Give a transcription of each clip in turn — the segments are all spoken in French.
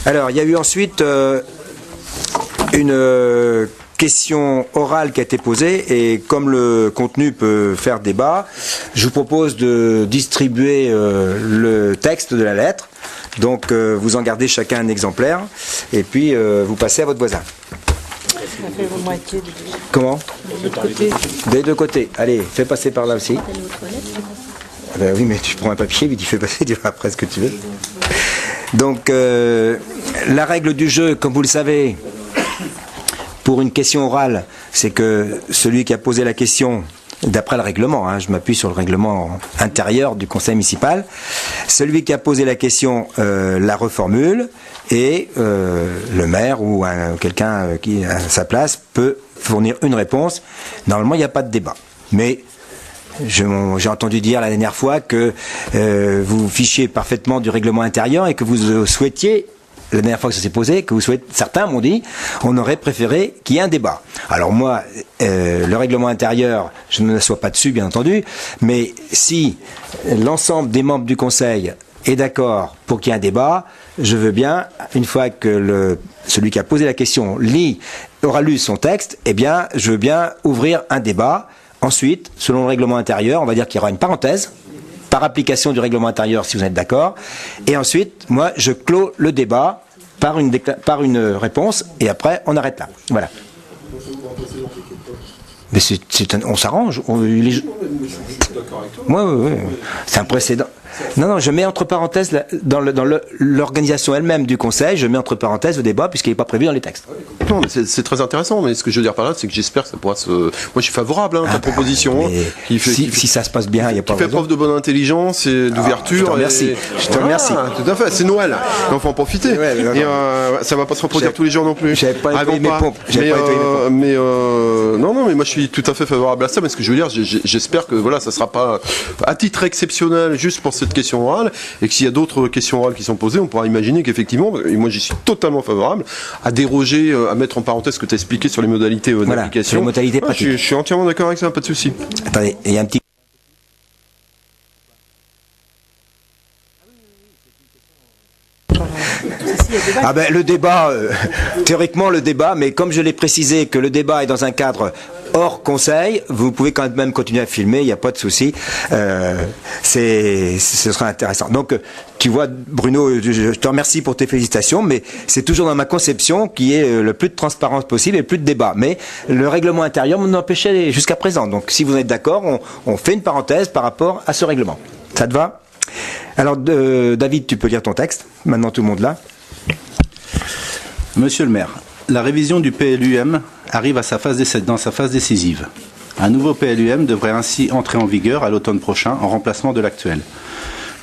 Alors, il y a eu ensuite une question orale qui a été posée, et comme le contenu peut faire débat, je vous propose de distribuer le texte de la lettre. Donc, vous en gardez chacun un exemplaire, et puis vous passez à votre voisin. Comment ? Des deux côtés. Allez, fais passer par là aussi. Ben oui, mais tu prends un papier, puis tu fais passer, tu vois après ce que tu veux. Donc, la règle du jeu, comme vous le savez, pour une question orale, c'est que celui qui a posé la question, d'après le règlement, je m'appuie sur le règlement intérieur du conseil municipal, celui qui a posé la question la reformule, et le maire ou quelqu'un qui à sa place peut fournir une réponse. Normalement, il n'y a pas de débat. Mais j'ai entendu dire la dernière fois que vous fichiez parfaitement du règlement intérieur et que vous souhaitiez, la dernière fois que ça s'est posé, certains m'ont dit, on aurait préféré qu'il y ait un débat. Alors moi, le règlement intérieur, je ne m'assois pas dessus, bien entendu, mais si l'ensemble des membres du Conseil est d'accord pour qu'il y ait un débat, je veux bien, une fois que celui qui a posé la question aura lu son texte, eh bien, je veux bien ouvrir un débat. Ensuite, selon le règlement intérieur, on va dire qu'il y aura une parenthèse, par application du règlement intérieur, si vous êtes d'accord. Et ensuite, moi, je clôt le débat par une réponse, et après, on arrête là. Voilà. Mais on s'arrange. Oui. C'est un précédent. Non, je mets entre parenthèses, dans l'organisation elle-même du Conseil, je mets entre parenthèses le débat, puisqu'il n'est pas prévu dans les textes. Non, mais c'est très intéressant, mais ce que je veux dire par là, c'est que j'espère que ça pourra se... Moi, je suis favorable à ta proposition. Si ça se passe bien, il n'y a pas de raison. Tu fais preuve de bonne intelligence et d'ouverture. Je te remercie. Tout à fait, c'est Noël. Il faut en profiter. Et ça ne va pas se reproduire tous les jours non plus. J'avais pas nettoyé mes pompes. Non, mais moi, je suis tout à fait favorable à ça, mais ce que je veux dire, j'espère que ça ne sera pas à titre exceptionnel, juste pour cette question orale, et que s'il y a d'autres questions orales qui sont posées, on pourra imaginer qu'effectivement, et moi j'y suis totalement favorable, à déroger, à mettre en parenthèse ce que tu as expliqué sur les modalités d'application. Les modalités pratiques. Je suis entièrement d'accord avec ça, pas de souci. Attendez, il y a un petit... le débat, théoriquement le débat, mais comme je l'ai précisé que le débat est dans un cadre hors conseil, vous pouvez quand même continuer à filmer, il n'y a pas de souci. Ce sera intéressant. Donc, tu vois, Bruno, je te remercie pour tes félicitations, mais c'est toujours dans ma conception qu'il y ait le plus de transparence possible et le plus de débat. Mais le règlement intérieur m'en empêchait jusqu'à présent. Donc, si vous êtes d'accord, on fait une parenthèse par rapport à ce règlement. Ça te va ? Alors, David, tu peux lire ton texte. Maintenant, tout le monde là. Monsieur le maire, la révision du PLUM arrive dans sa phase décisive. Un nouveau PLUM devrait ainsi entrer en vigueur à l'automne prochain en remplacement de l'actuel.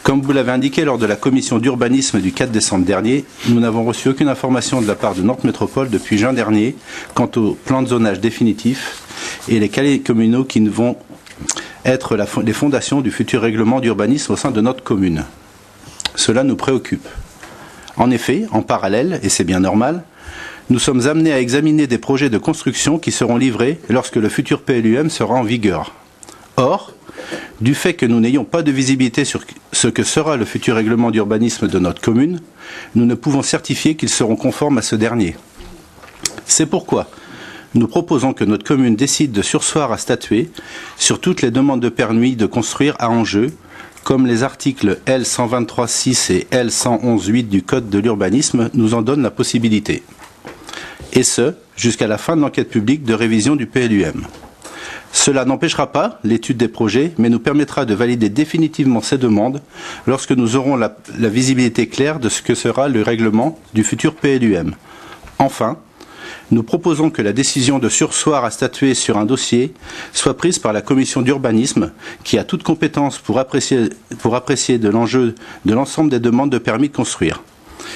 Comme vous l'avez indiqué lors de la commission d'urbanisme du 4 décembre dernier, nous n'avons reçu aucune information de la part de Nantes Métropole depuis juin dernier quant au plan de zonage définitif et les cahiers communaux qui vont être les fondations du futur règlement d'urbanisme au sein de notre commune. Cela nous préoccupe. En effet, en parallèle, et c'est bien normal, nous sommes amenés à examiner des projets de construction qui seront livrés lorsque le futur PLUM sera en vigueur. Or, du fait que nous n'ayons pas de visibilité sur ce que sera le futur règlement d'urbanisme de notre commune, nous ne pouvons certifier qu'ils seront conformes à ce dernier. C'est pourquoi nous proposons que notre commune décide de surseoir à statuer sur toutes les demandes de permis de construire à enjeu, comme les articles L123.6 et L111.8 du Code de l'urbanisme nous en donnent la possibilité. Et ce, jusqu'à la fin de l'enquête publique de révision du PLUM. Cela n'empêchera pas l'étude des projets, mais nous permettra de valider définitivement ces demandes lorsque nous aurons la visibilité claire de ce que sera le règlement du futur PLUM. Enfin, nous proposons que la décision de surseoir à statuer sur un dossier soit prise par la commission d'urbanisme qui a toute compétence pour apprécier de l'enjeu de l'ensemble des demandes de permis de construire.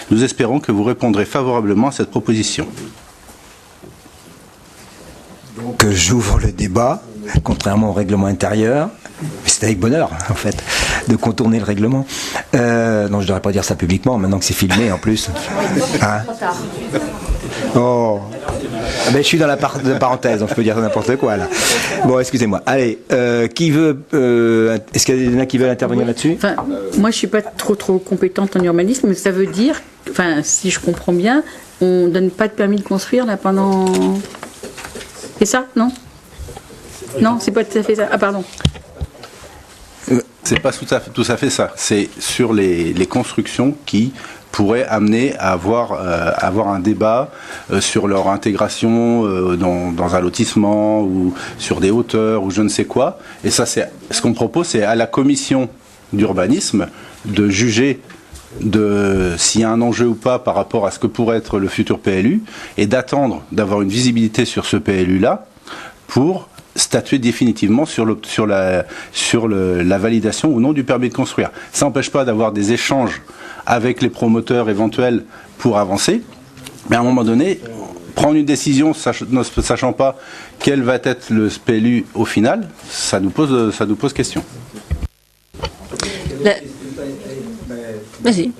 Nous espérons que vous répondrez favorablement à cette proposition. Donc j'ouvre le débat, contrairement au règlement intérieur. C'est avec bonheur, en fait, de contourner le règlement. Non, je ne devrais pas dire ça publiquement, maintenant que c'est filmé en plus. Hein? Oh, je suis dans la parenthèse, donc je peux dire n'importe quoi là. Bon, excusez-moi. Allez, qui veut est-ce qu'il y en a qui veulent intervenir là-dessus? Moi, je suis pas trop compétente en urbanisme, mais ça veut dire enfin, si je comprends bien, on donne pas de permis de construire là pendant. C'est ça, non? Non, c'est pas tout à fait ça. Ah, pardon. C'est pas tout à fait ça. C'est sur les constructions qui pourraient amener à avoir un débat sur leur intégration dans un lotissement ou sur des hauteurs ou je ne sais quoi. Et ça, c'est ce qu'on propose, c'est à la commission d'urbanisme de juger s'il y a un enjeu ou pas par rapport à ce que pourrait être le futur PLU et d'attendre d'avoir une visibilité sur ce PLU-là pour statuer définitivement sur la validation ou non du permis de construire. Ça n'empêche pas d'avoir des échanges avec les promoteurs éventuels pour avancer, mais à un moment donné, prendre une décision ne sachant pas quel va être le PLU au final, ça nous pose question. Vas-y.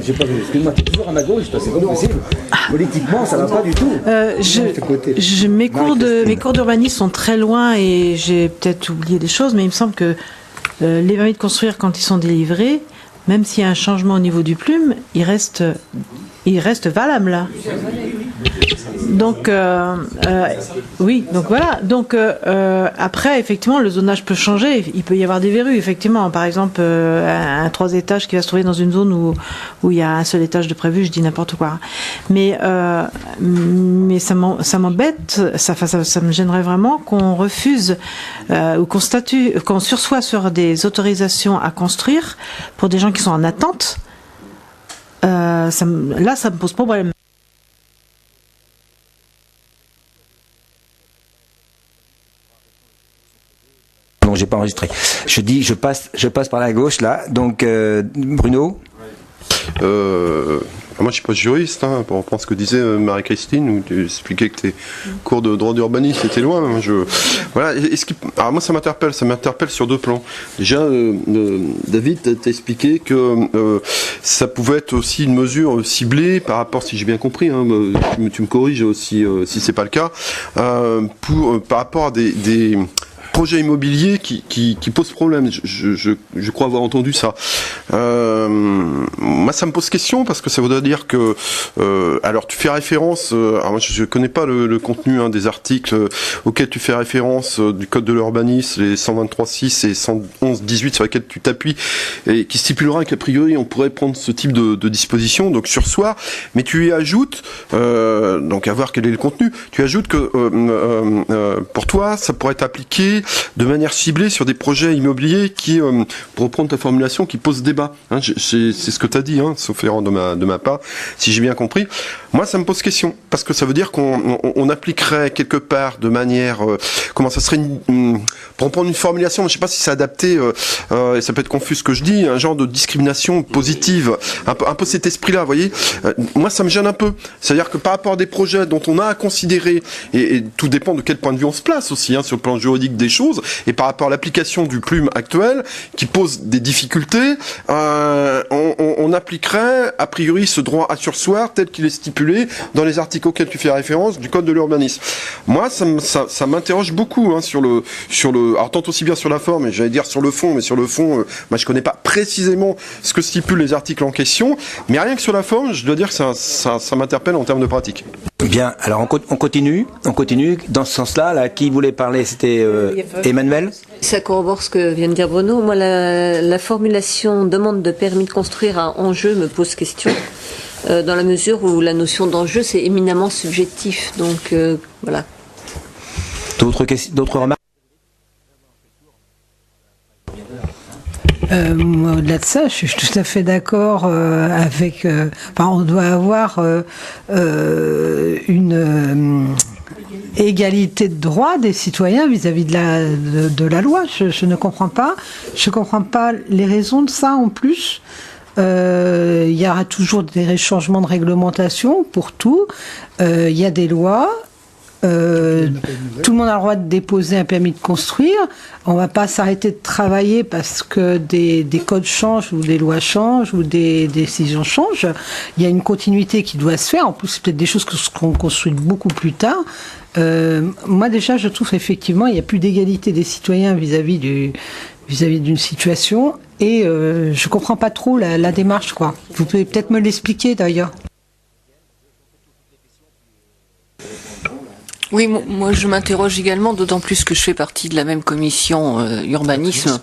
J'ai pas vu. Excuse-moi, t'es toujours à ma gauche, c'est pas possible. Politiquement, ça va pas du tout. Mes cours d'urbanisme sont très loin et j'ai peut-être oublié des choses, mais il me semble que les permis de construire, quand ils sont délivrés, même s'il y a un changement au niveau du plume, il reste valable là. Donc oui, donc voilà. Donc après, effectivement, le zonage peut changer. Il peut y avoir des verrues, effectivement. Par exemple, un 3 étages qui va se trouver dans une zone où il y a un seul étage de prévu, je dis n'importe quoi. Mais ça m'embête, ça me gênerait vraiment qu'on refuse ou qu'on sursoit sur des autorisations à construire pour des gens qui sont en attente. Là, ça me pose problème. Non, j'ai pas enregistré. Je passe par la gauche là. Donc Bruno. Moi, je suis pas juriste. On reprend ce que disait Marie-Christine, où tu expliquais que tes cours de droit d'urbanisme étaient loin. Voilà. Alors moi, ça m'interpelle sur deux plans. Déjà, David t'a expliqué que ça pouvait être aussi une mesure ciblée par rapport, si j'ai bien compris, tu me corriges aussi si c'est pas le cas, par rapport à des projet immobilier qui pose problème. Je crois avoir entendu ça. Moi, ça me pose question parce que ça voudrait dire que alors tu fais référence, alors moi je connais pas le contenu des articles auxquels tu fais référence du code de l'urbanisme, les 123.6 et 111.18 sur lesquels tu t'appuies et qui stipulera qu'a priori on pourrait prendre ce type de disposition, donc sursoir, mais tu y ajoutes, donc à voir quel est le contenu, tu ajoutes que pour toi ça pourrait être appliqué de manière ciblée sur des projets immobiliers qui, pour reprendre ta formulation, qui posent débat. C'est ce que tu as dit, sauf erreur de ma part, si j'ai bien compris. Moi, ça me pose question, parce que ça veut dire qu'on appliquerait quelque part de manière... comment ça serait pour reprendre une formulation, je ne sais pas si c'est adapté, et ça peut être confus ce que je dis, un genre de discrimination positive, un peu cet esprit-là, vous voyez. Moi, ça me gêne un peu. C'est-à-dire que par rapport à des projets dont on a à considérer, et tout dépend de quel point de vue on se place aussi, sur le plan juridique des choses, et par rapport à l'application du plume actuel, qui pose des difficultés, on appliquerait a priori ce droit à sursoir tel qu'il est stipulé dans les articles auxquels tu fais référence du code de l'urbanisme. Moi, ça m'interroge beaucoup sur le alors tant aussi bien sur la forme, et j'allais dire sur le fond, mais sur le fond, moi je connais pas précisément ce que stipulent les articles en question, mais rien que sur la forme, je dois dire que ça m'interpelle en termes de pratique. Bien, alors on continue dans ce sens-là. Là, qui voulait parler, c'était Emmanuel. Ça corrobore ce que vient de dire Bruno. Moi, la formulation demande de permis de construire à enjeu me pose question, dans la mesure où la notion d'enjeu, c'est éminemment subjectif. Donc, voilà. D'autres remarques? Au-delà de ça, je suis tout à fait d'accord avec... on doit avoir une égalité de droits des citoyens vis-à-vis de la loi. Je ne comprends pas. Je ne comprends pas les raisons de ça en plus. Il y aura toujours des changements de réglementation pour tout. Il y a des lois. Tout le monde a le droit de déposer un permis de construire. On va pas s'arrêter de travailler parce que des codes changent ou des lois changent ou des décisions changent. Il y a une continuité qui doit se faire. En plus, c'est peut-être des choses qu'on construit beaucoup plus tard. Moi déjà, je trouve effectivement il n'y a plus d'égalité des citoyens vis-à-vis d'une situation, et je comprends pas trop la démarche, quoi. Vous pouvez peut-être me l'expliquer d'ailleurs. Oui, moi je m'interroge également, d'autant plus que je fais partie de la même commission urbanisme.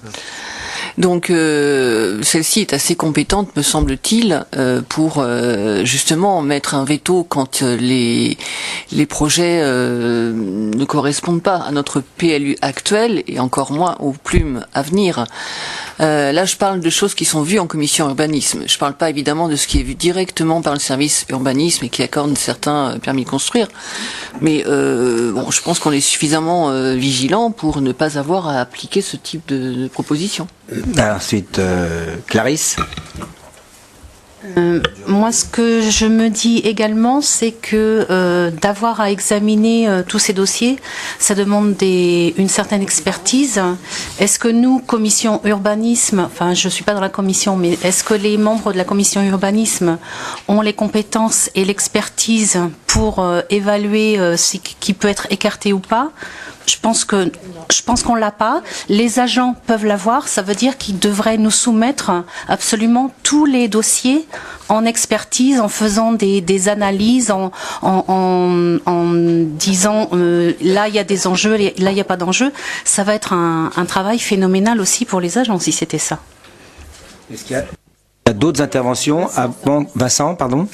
Donc celle-ci est assez compétente, me semble-t-il, pour justement mettre un veto quand les projets ne correspondent pas à notre PLU actuel et encore moins aux plumes à venir. Là, je parle de choses qui sont vues en commission urbanisme. Je parle pas évidemment de ce qui est vu directement par le service urbanisme et qui accorde certains permis de construire. Mais bon, je pense qu'on est suffisamment vigilant pour ne pas avoir à appliquer ce type de proposition. Ensuite, Clarisse. Moi, ce que je me dis également, c'est que d'avoir à examiner tous ces dossiers, ça demande une certaine expertise. Est-ce que nous, commission urbanisme, enfin, je suis pas dans la commission, mais est-ce que les membres de la commission urbanisme ont les compétences et l'expertise pour évaluer ce qui peut être écarté ou pas ? Je pense qu'on l'a pas. Les agents peuvent l'avoir. Ça veut dire qu'ils devraient nous soumettre absolument tous les dossiers en expertise, en faisant des analyses, en disant là il y a des enjeux, là il n'y a pas d'enjeux. Ça va être un travail phénoménal aussi pour les agents si c'était ça. Est-ce qu'il y a d'autres interventions avant Vincent, pardon?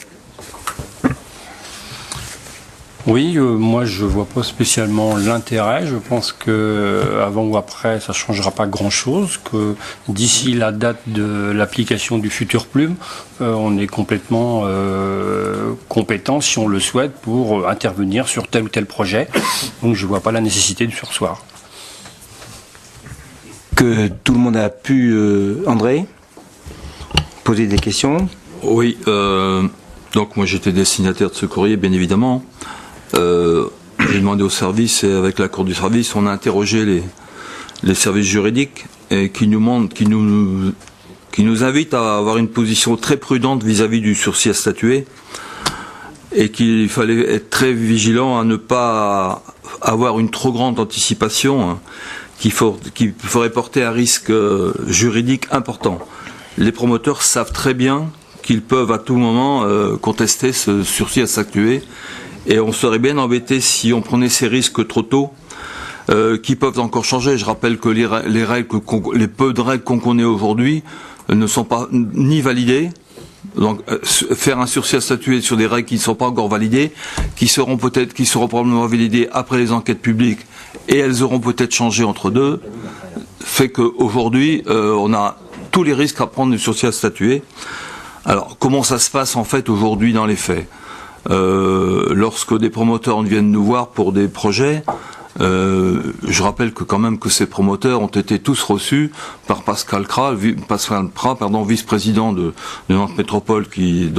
Oui, moi je vois pas spécialement l'intérêt. Je pense que avant ou après, ça changera pas grand-chose. Que d'ici la date de l'application du futur plume, on est complètement compétent, si on le souhaite, pour intervenir sur tel ou tel projet. Donc je vois pas la nécessité de surseoir. Que tout le monde a pu, André, poser des questions. Oui. Donc moi j'étais destinataire de ce courrier, bien évidemment. J'ai demandé au service, et avec l'accord du service, on a interrogé les services juridiques et qui nous invitent à avoir une position très prudente vis-à-vis du sursis à statuer, et qu'il fallait être très vigilant à ne pas avoir une trop grande anticipation, hein, qui ferait porter un risque juridique important. Les promoteurs savent très bien qu'ils peuvent à tout moment contester ce sursis à statuer. Et on serait bien embêté si on prenait ces risques trop tôt, qui peuvent encore changer. Je rappelle que les peu de règles qu'on connaît aujourd'hui ne sont pas ni validées. Donc faire un sursis à statuer sur des règles qui ne sont pas encore validées, qui seront probablement validées après les enquêtes publiques, et elles auront peut-être changé entre deux, fait qu'aujourd'hui on a tous les risques à prendre du sursis à statuer. Alors comment ça se passe en fait aujourd'hui dans les faits? Lorsque des promoteurs viennent nous voir pour des projets, je rappelle que quand même que ces promoteurs ont été tous reçus par Pascal Prat, vice-président de Nantes Métropole, qui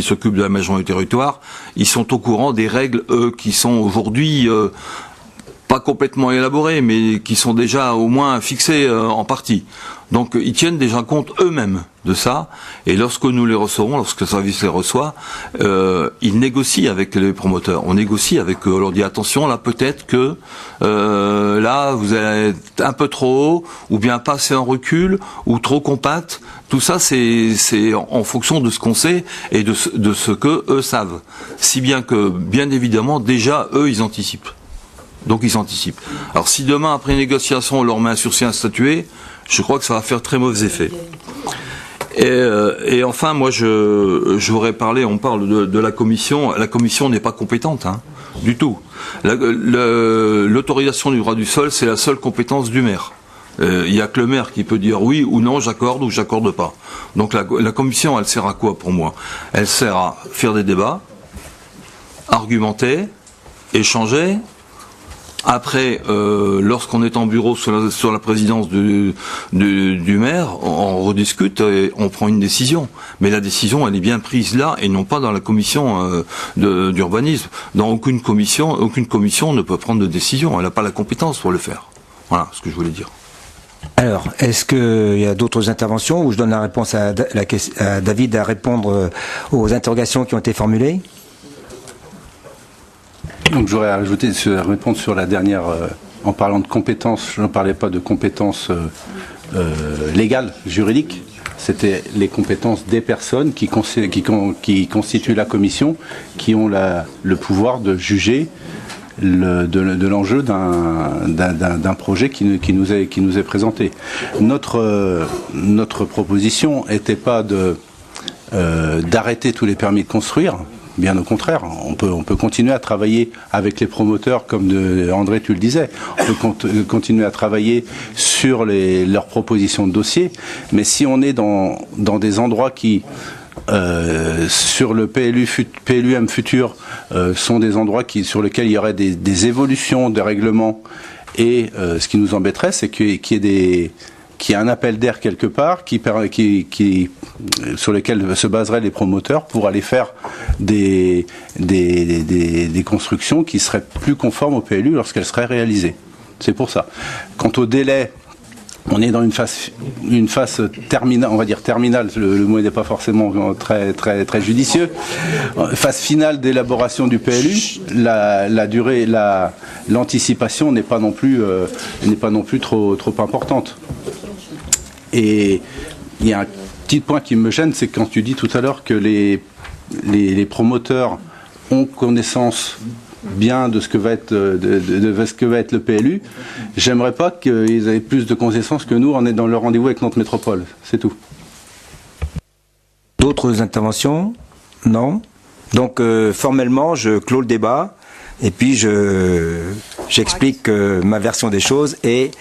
s'occupe de l'aménagement du territoire. Ils sont au courant des règles qui sont aujourd'hui pas complètement élaborées, mais qui sont déjà au moins fixées en partie. Donc ils tiennent déjà compte eux-mêmes de ça, et lorsque nous les recevrons, lorsque le service les reçoit, ils négocient avec les promoteurs. On négocie avec eux, on leur dit attention, là peut-être que là vous êtes un peu trop haut, ou bien pas assez en recul, ou trop compact. Tout ça c'est en fonction de ce qu'on sait et de ce que eux savent. Si bien que, bien évidemment, déjà eux ils anticipent. Donc ils anticipent. Alors si demain, après négociation, on leur met un sursis à statuer, je crois que ça va faire très mauvais effet. Et enfin, moi, je voudrais parler, on parle de la commission. La commission n'est pas compétente, hein, du tout. L'autorisation du droit du sol, c'est la seule compétence du maire. Il n'y a que le maire qui peut dire oui ou non, j'accorde ou j'accorde pas. Donc la commission, elle sert à quoi pour moi? Elle sert à faire des débats, argumenter, échanger. Après, lorsqu'on est en bureau sur la présidence du maire, on rediscute et on prend une décision. Mais la décision, elle est bien prise là et non pas dans la commission d'urbanisme. Dans aucune commission ne peut prendre de décision. Elle n'a pas la compétence pour le faire. Voilà ce que je voulais dire. Alors, est-ce qu'il y a d'autres interventions où je donne la réponse à David à répondre aux interrogations qui ont été formulées? Donc j'aurais ajouté, répondre sur la dernière, en parlant de compétences, je ne parlais pas de compétences légales, juridiques, c'était les compétences des personnes qui constituent la commission, qui ont le pouvoir de juger de l'enjeu d'un projet qui nous est présenté. Notre proposition n'était pas d'arrêter tous les permis de construire. Bien au contraire, on peut continuer à travailler avec les promoteurs, comme André, tu le disais. On peut continuer à travailler sur leurs propositions de dossier. Mais si on est dans des endroits qui, sur le PLUM futur, sont des endroits sur lesquels il y aurait des évolutions des règlements, et ce qui nous embêterait, c'est qu'il y ait un appel d'air quelque part sur lequel se baseraient les promoteurs pour aller faire des constructions qui seraient plus conformes au PLU lorsqu'elles seraient réalisées. C'est pour ça. Quant au délai, on est dans une phase terminale, on va dire terminale, le mot n'est pas forcément très, très, très judicieux. Phase finale d'élaboration du PLU, la durée, l'anticipation n'est pas non plus trop importante. Et il y a un petit point qui me gêne, c'est quand tu dis tout à l'heure que les promoteurs ont connaissance bien de ce que va être le PLU. J'aimerais pas qu'ils aient plus de connaissances que nous. On est dans le rendez-vous avec notre métropole. C'est tout. D'autres interventions? Non. Donc formellement, je clôt le débat. Et puis j'explique ma version des choses et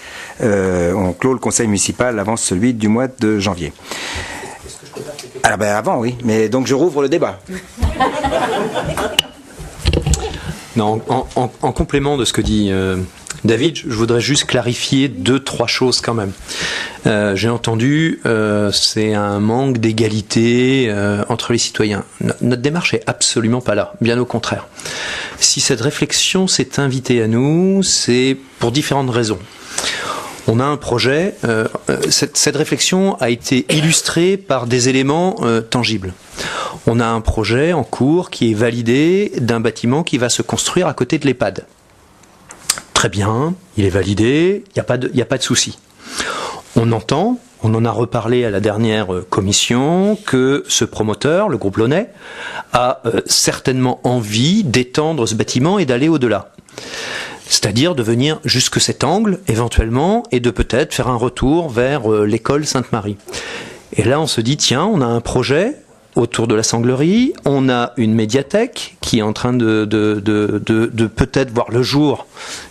on clôt le conseil municipal avant celui du mois de janvier. Alors avant oui, mais donc je rouvre le débat. Non, en complément de ce que dit David, je voudrais juste clarifier 2-3 choses quand même. J'ai entendu, c'est un manque d'égalité entre les citoyens. Notre démarche est absolument pas là, bien au contraire. Si cette réflexion s'est invitée à nous, c'est pour différentes raisons. On a un projet, cette réflexion a été illustrée par des éléments tangibles. On a un projet en cours qui est validé d'un bâtiment qui va se construire à côté de l'EHPAD. Très bien, il est validé, il n'y a pas de souci. On entend, on en a reparlé à la dernière commission, que ce promoteur, le groupe Launay, a certainement envie d'étendre ce bâtiment et d'aller au-delà. C'est-à-dire de venir jusque cet angle, éventuellement, et de peut-être faire un retour vers l'école Sainte-Marie. Et là, on se dit, tiens, on a un projet autour de la Sanglerie, on a une médiathèque qui est en train de peut-être voir le jour,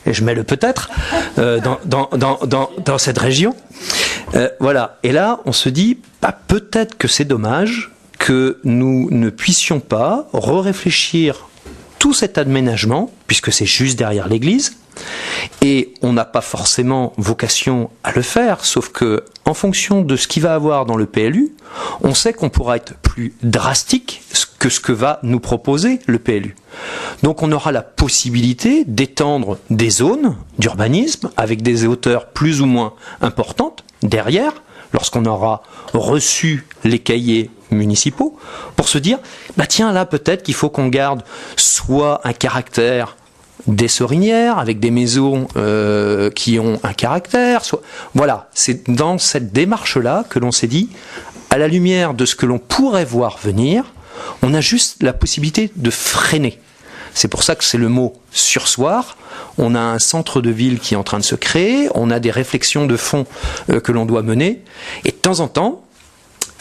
et je mets le peut-être, dans cette région. Voilà. Et là, on se dit, peut-être que c'est dommage que nous ne puissions pas réfléchir tout cet aménagement, puisque c'est juste derrière l'église, et on n'a pas forcément vocation à le faire, sauf que en fonction de ce qu'il va avoir dans le PLU, on sait qu'on pourra être plus drastique que ce que va nous proposer le PLU. Donc on aura la possibilité d'étendre des zones d'urbanisme avec des hauteurs plus ou moins importantes derrière, lorsqu'on aura reçu les cahiers municipaux, pour se dire, tiens, là peut-être qu'il faut qu'on garde soit un caractère des sorinières, avec des maisons qui ont un caractère, voilà, c'est dans cette démarche-là que l'on s'est dit, à la lumière de ce que l'on pourrait voir venir, on a juste la possibilité de freiner. C'est pour ça que c'est le mot surseoir. On a un centre de ville qui est en train de se créer, on a des réflexions de fond que l'on doit mener, et de temps en temps,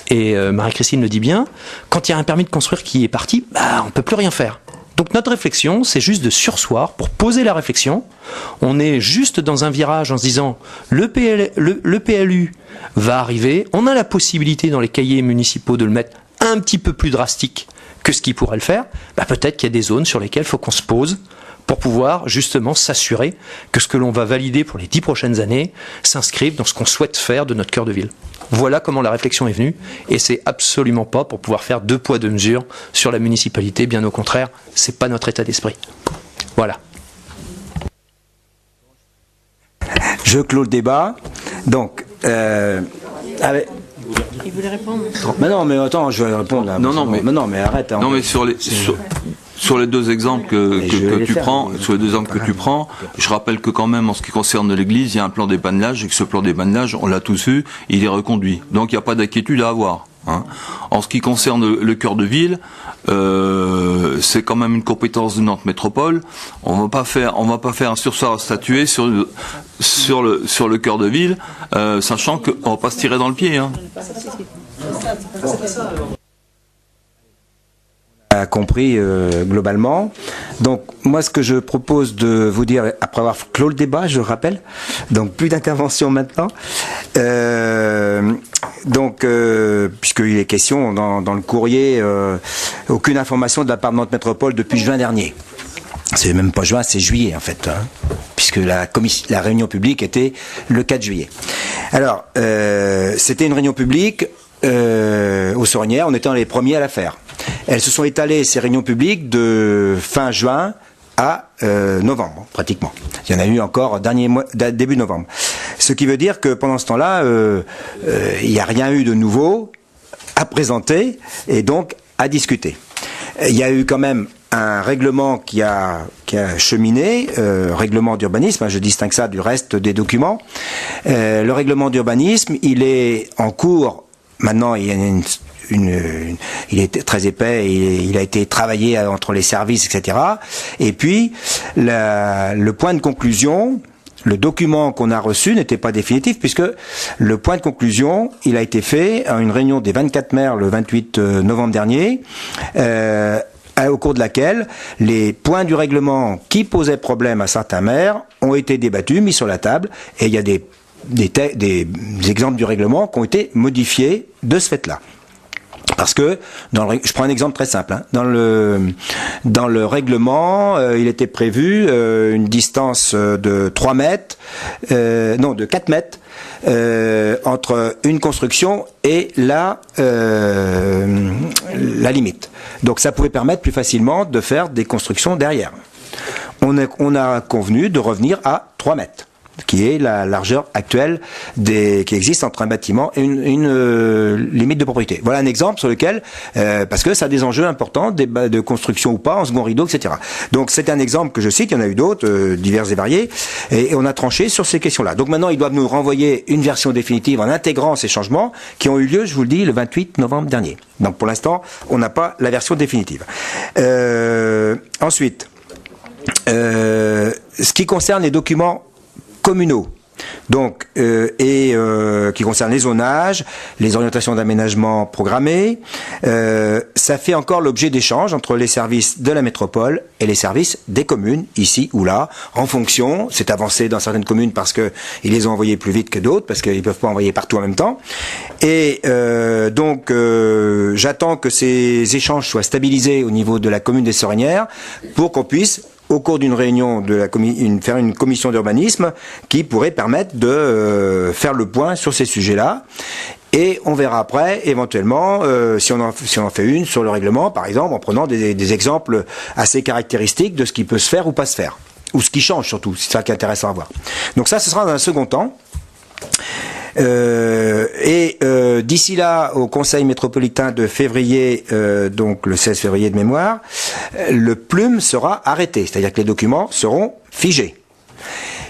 et Marie-Christine le dit bien, quand il y a un permis de construire qui est parti, on ne peut plus rien faire. Donc notre réflexion, c'est juste de surseoir pour poser la réflexion. On est juste dans un virage en se disant le PLU va arriver, on a la possibilité dans les cahiers municipaux de le mettre un petit peu plus drastique que ce qui pourrait le faire. Peut-être qu'il y a des zones sur lesquelles il faut qu'on se pose pour pouvoir justement s'assurer que ce que l'on va valider pour les 10 prochaines années s'inscrive dans ce qu'on souhaite faire de notre cœur de ville. Voilà comment la réflexion est venue, et c'est absolument pas pour pouvoir faire 2 poids 2 mesures sur la municipalité, bien au contraire, c'est pas notre état d'esprit. Voilà. Je clôt le débat. Donc, Il voulait répondre. Mais non, mais attends, je vais répondre là. Non, mais arrête. Non, mais sur les deux exemples que tu prends, je rappelle que quand même, en ce qui concerne l'Église, il y a un plan dépannage et que ce plan dépannage, on l'a tous eu, il est reconduit. Donc il n'y a pas d'inquiétude à avoir. Hein. En ce qui concerne le cœur de ville, c'est quand même une compétence de Nantes Métropole. On va pas faire un surseoir à statuer sur le cœur de ville, sachant qu'on va pas se tirer dans le pied. Hein. A compris globalement. Donc moi ce que je propose de vous dire après avoir clos le débat, je rappelle, donc plus d'intervention maintenant, puisqu'il est question dans le courrier, aucune information de la part de Nantes Métropole depuis juin dernier. C'est même pas juin, c'est juillet en fait, hein, puisque la réunion publique était le 4 juillet. Alors c'était une réunion publique aux Sorinières, on était les premiers à la faire. Elles se sont étalées, ces réunions publiques, de fin juin à novembre, pratiquement. Il y en a eu encore début novembre. Ce qui veut dire que pendant ce temps-là, il n'y a rien eu de nouveau à présenter et donc à discuter. Il y a eu quand même un règlement qui a cheminé, règlement d'urbanisme, hein, je distingue ça du reste des documents. Le règlement d'urbanisme, il est en cours. Maintenant, il y a il est très épais, il a été travaillé entre les services, etc. Et puis, le point de conclusion, le document qu'on a reçu n'était pas définitif, puisque le point de conclusion, il a été fait à une réunion des 24 maires le 28 novembre dernier, au cours de laquelle les points du règlement qui posaient problème à certains maires ont été débattus, mis sur la table, et il y a des exemples du règlement qui ont été modifiés de ce fait-là. Parce que, je prends un exemple très simple, hein, dans le règlement, il était prévu une distance de 3 mètres, de 4 mètres, entre une construction et la limite. Donc ça pouvait permettre plus facilement de faire des constructions derrière. On a convenu de revenir à 3 mètres. Qui est la largeur actuelle qui existe entre un bâtiment et une limite de propriété. Voilà un exemple sur lequel, parce que ça a des enjeux importants, de construction ou pas, en second rideau, etc. Donc c'est un exemple que je cite, il y en a eu d'autres, divers et variés, et on a tranché sur ces questions-là. Donc maintenant, ils doivent nous renvoyer une version définitive en intégrant ces changements qui ont eu lieu, je vous le dis, le 28 novembre dernier. Donc pour l'instant, on n'a pas la version définitive. Ensuite, ce qui concerne les documents communaux, donc qui concernent les zonages, les orientations d'aménagement programmées, ça fait encore l'objet d'échanges entre les services de la métropole et les services des communes, ici ou là, en fonction, c'est avancé dans certaines communes parce que ils les ont envoyés plus vite que d'autres, parce qu'ils peuvent pas envoyer partout en même temps, et donc j'attends que ces échanges soient stabilisés au niveau de la commune des Sorinières pour qu'on puisse au cours d'une réunion faire une commission d'urbanisme qui pourrait permettre de faire le point sur ces sujets-là. Et on verra après, éventuellement, si on en fait une sur le règlement, par exemple, en prenant des exemples assez caractéristiques de ce qui peut se faire ou pas se faire. Ou ce qui change surtout, c'est ça qui est intéressant à voir. Donc ça, ce sera dans un second temps. D'ici là, au Conseil métropolitain de février, donc le 16 février de mémoire, le plume sera arrêté, c'est-à-dire que les documents seront figés.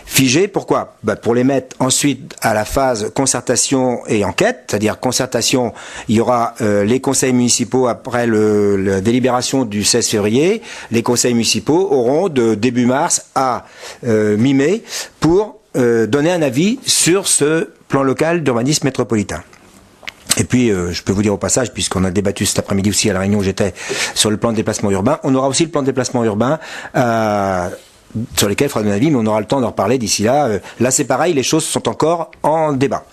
Figés, pourquoi ? Pour les mettre ensuite à la phase concertation et enquête, c'est-à-dire concertation, il y aura les conseils municipaux après la délibération du 16 février, les conseils municipaux auront de début mars à mi-mai pour donner un avis sur ce plan local d'urbanisme métropolitain. Et puis, je peux vous dire au passage, puisqu'on a débattu cet après-midi aussi à la réunion où j'étais sur le plan de déplacement urbain, on aura aussi le plan de déplacement urbain sur lesquels il faudra donner un avis, mais on aura le temps d'en reparler d'ici là. Là, c'est pareil, les choses sont encore en débat.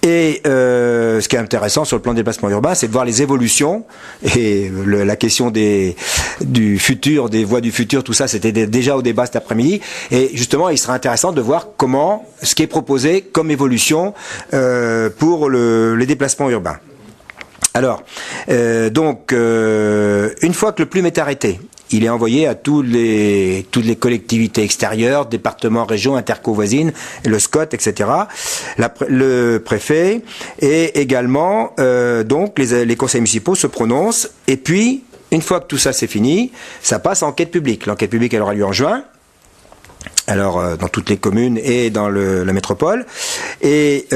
Et ce qui est intéressant sur le plan de déplacement urbain, c'est de voir les évolutions et la question du futur, des voies du futur, tout ça, c'était déjà au débat cet après-midi. Et justement, il sera intéressant de voir comment ce qui est proposé comme évolution pour les déplacements urbains. Alors, une fois que le plume est arrêté il est envoyé à toutes les collectivités extérieures, départements, régions, interco voisines, le SCOT, etc. Le préfet et également donc les conseils municipaux se prononcent. Et puis, une fois que tout ça c'est fini, ça passe en enquête publique. L'enquête publique, elle aura lieu en juin. Alors dans toutes les communes et dans la métropole. Et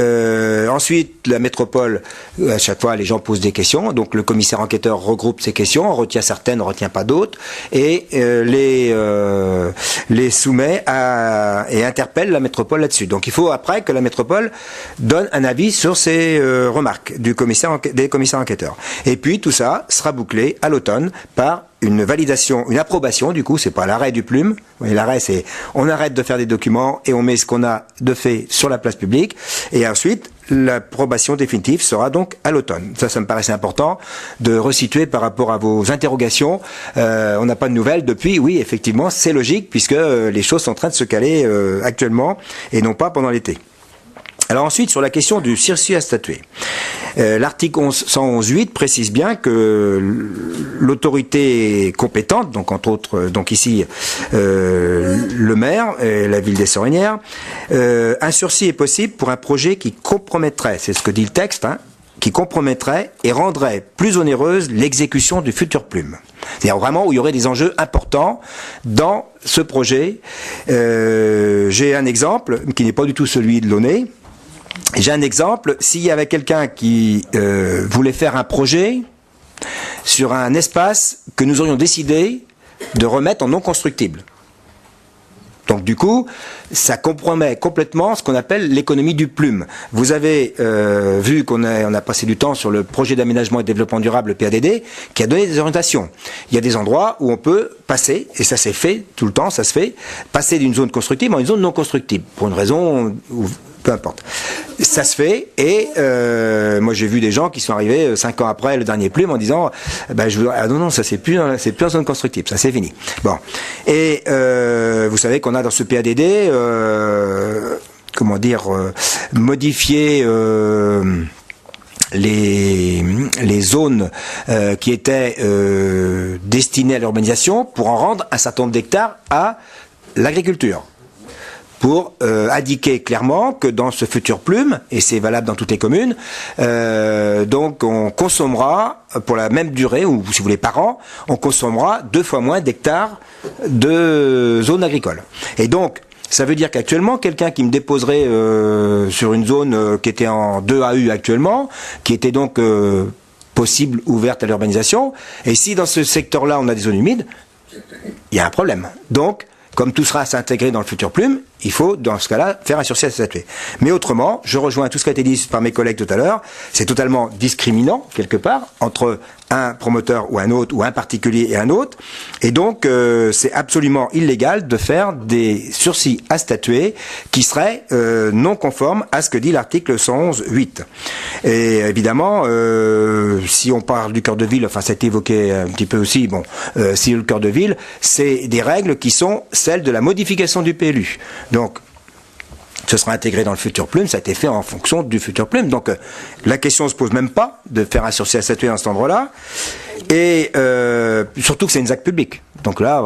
ensuite, la métropole, à chaque fois, les gens posent des questions. Donc le commissaire enquêteur regroupe ces questions, on retient certaines, on retient pas d'autres, et les soumet et interpelle la métropole là-dessus. Donc il faut après que la métropole donne un avis sur ces remarques des commissaires enquêteurs. Et puis tout ça sera bouclé à l'automne par une validation, une approbation, du coup, c'est pas l'arrêt du plume. Oui, l'arrêt, c'est on arrête de faire des documents et on met ce qu'on a de fait sur la place publique. Et ensuite, l'approbation définitive sera donc à l'automne. Ça me paraissait important de resituer par rapport à vos interrogations. On n'a pas de nouvelles depuis. Oui, effectivement, c'est logique puisque les choses sont en train de se caler actuellement et non pas pendant l'été. Alors ensuite, sur la question du sursis à statuer. L'article 111.8 précise bien que l'autorité compétente, donc entre autres, donc ici le maire, la ville d'Essores-Rinières, un sursis est possible pour un projet qui compromettrait, c'est ce que dit le texte, qui compromettrait et rendrait plus onéreuse l'exécution du futur plume. C'est-à-dire vraiment où il y aurait des enjeux importants dans ce projet. J'ai un exemple qui n'est pas du tout celui de l'ONE. J'ai un exemple, s'il y avait quelqu'un qui voulait faire un projet sur un espace que nous aurions décidé de remettre en non constructible. Donc du coup, ça compromet complètement ce qu'on appelle l'économie du plume. Vous avez vu qu'on a passé du temps sur le projet d'aménagement et de développement durable, le PADD, qui a donné des orientations. Il y a des endroits où on peut passer, et ça s'est fait tout le temps, ça se fait, passer d'une zone constructible en une zone non constructible, pour une raison... peu importe. Ça se fait, et moi j'ai vu des gens qui sont arrivés 5 ans après le dernier plume en disant non, ça c'est plus en zone constructible, ça c'est fini. Bon. Et vous savez qu'on a dans ce PADD modifié les zones qui étaient destinées à l'urbanisation pour en rendre un certain nombre d'hectares à l'agriculture. Pour indiquer clairement que dans ce futur plume, et c'est valable dans toutes les communes, donc on consommera, pour la même durée, ou si vous voulez par an, on consommera 2 fois moins d'hectares de zones agricoles. Et donc, ça veut dire qu'actuellement, quelqu'un qui me déposerait sur une zone qui était en 2 AU actuellement, qui était donc possible, ouverte à l'urbanisation, et si dans ce secteur-là on a des zones humides, il y a un problème. Donc, comme tout sera à s'intégrer dans le futur plume, il faut, dans ce cas-là, faire un sursis à statuer. Mais autrement, je rejoins tout ce qui a été dit par mes collègues tout à l'heure, c'est totalement discriminant, quelque part, entre un promoteur ou un autre, ou un particulier et un autre, et donc c'est absolument illégal de faire des sursis à statuer qui seraient non conformes à ce que dit l'article 111.8. Et évidemment, si on parle du cœur de ville, enfin ça a été évoqué un petit peu aussi, si le cœur de ville, c'est des règles qui sont celles de la modification du PLU. Donc, ce sera intégré dans le futur plume, ça a été fait en fonction du futur plume. Donc, la question ne se pose même pas de faire un sursis à statuer dans cet endroit-là. Et surtout que c'est une ZAC publique. Donc là,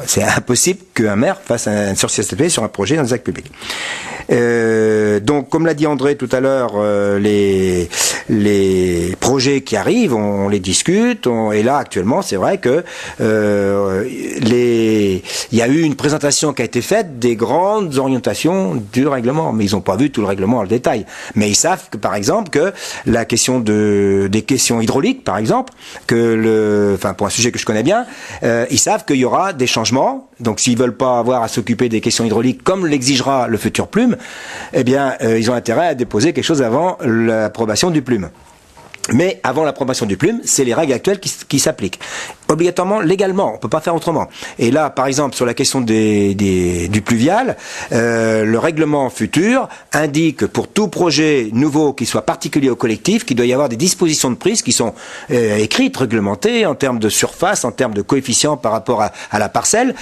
c'est impossible qu'un maire fasse un sursis à statuer sur un projet dans une ZAC publique. Donc, comme l'a dit André tout à l'heure, les projets qui arrivent, on les discute. Et là, actuellement, c'est vrai que il y a eu une présentation qui a été faite des grandes orientations du règlement, mais ils n'ont pas vu tout le règlement en le détail. Mais ils savent que, par exemple, que la question des questions hydrauliques, par exemple, pour un sujet que je connais bien, ils savent qu'il y aura des changements. Donc, s'ils veulent pas avoir à s'occuper des questions hydrauliques comme l'exigera le futur plume, eh bien, ils ont intérêt à déposer quelque chose avant l'approbation du plume. Mais avant l'approbation du plume, c'est les règles actuelles qui s'appliquent. Obligatoirement, légalement, on peut pas faire autrement. Et là, par exemple, sur la question du pluvial, le règlement futur indique pour tout projet nouveau qui soit particulier au collectif, qu'il doit y avoir des dispositions de prise qui sont écrites, réglementées, en termes de surface, en termes de coefficient par rapport à la parcelle,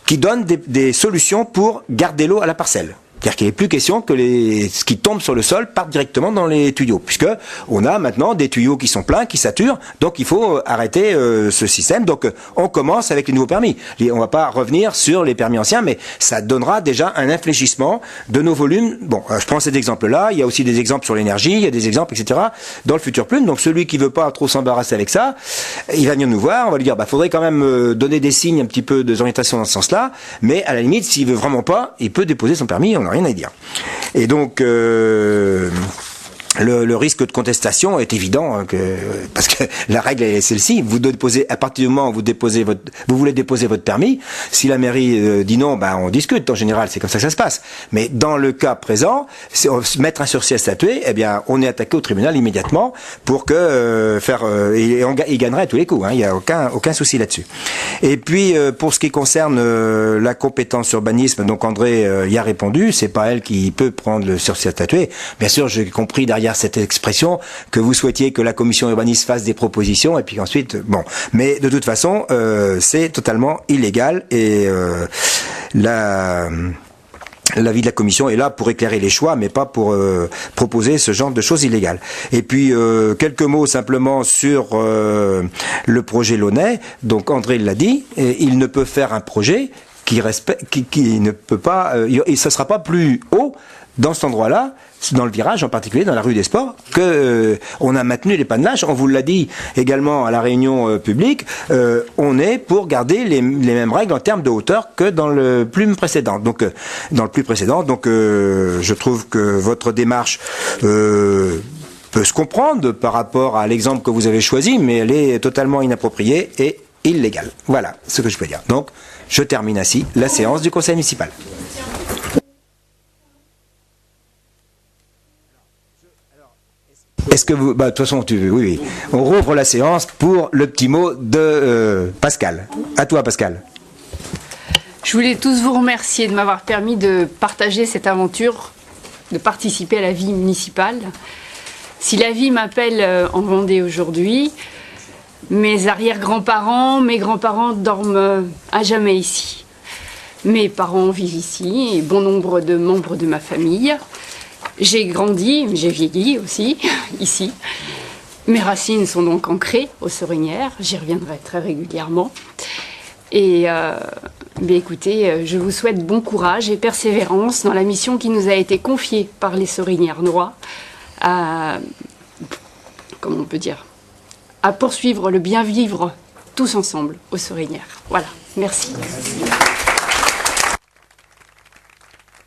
qui donnent des solutions pour garder l'eau à la parcelle. C'est-à-dire qu'il n'est plus question que ce qui tombe sur le sol parte directement dans les tuyaux, puisque on a maintenant des tuyaux qui sont pleins, qui saturent, donc il faut arrêter ce système. Donc on commence avec les nouveaux permis. On va pas revenir sur les permis anciens, mais ça donnera déjà un infléchissement de nos volumes. Bon, je prends cet exemple-là, il y a aussi des exemples sur l'énergie, il y a des exemples, etc. dans le futur plume. Donc celui qui veut pas trop s'embarrasser avec ça, il va venir nous voir, on va lui dire, faudrait quand même donner des signes un petit peu d'orientation dans ce sens-là, mais à la limite, s'il veut vraiment pas, il peut déposer son permis, on n'a rien à dire. Et donc le risque de contestation est évident, parce que la règle est celle-ci. Vous déposez, à partir du moment où vous voulez déposer votre permis, si la mairie dit non, on discute. En général, c'est comme ça que ça se passe. Mais dans le cas présent, mettre un sursis à statuer, on est attaqué au tribunal immédiatement pour que il gagnerait à tous les coups. Il n'y a aucun souci là-dessus. Et puis pour ce qui concerne la compétence urbanisme, donc André y a répondu. C'est pas elle qui peut prendre le sursis à statuer. Bien sûr, j'ai compris derrière cette expression que vous souhaitiez que la commission urbanisme fasse des propositions et puis ensuite mais de toute façon c'est totalement illégal et l'avis de la commission est là pour éclairer les choix, mais pas pour proposer ce genre de choses illégales. Et puis quelques mots simplement sur le projet Launay. Donc André l'a dit, il ne peut faire un projet qui ne peut pas, et ça sera pas plus haut dans cet endroit-là, dans le virage en particulier, dans la rue des Sports, que on a maintenu les panelages. On vous l'a dit également à la réunion publique, on est pour garder les mêmes règles en termes de hauteur que dans le plume précédent. Donc dans le plus précédent. Donc je trouve que votre démarche peut se comprendre par rapport à l'exemple que vous avez choisi, mais elle est totalement inappropriée et illégale. Voilà ce que je peux dire. Donc je termine ainsi la séance du conseil municipal. Est-ce que vous... de toute façon, oui. On rouvre la séance pour le petit mot de Pascal. À toi, Pascal. Je voulais tous vous remercier de m'avoir permis de partager cette aventure, de participer à la vie municipale. Si la vie m'appelle en Vendée aujourd'hui, mes arrière-grands-parents, mes grands-parents dorment à jamais ici. Mes parents vivent ici et bon nombre de membres de ma famille. J'ai grandi, j'ai vieilli aussi, ici. Mes racines sont donc ancrées aux Sorinières, j'y reviendrai très régulièrement. Et écoutez, je vous souhaite bon courage et persévérance dans la mission qui nous a été confiée par les Sorinières-Nois à poursuivre le bien vivre tous ensemble aux Sorinières. Voilà, merci.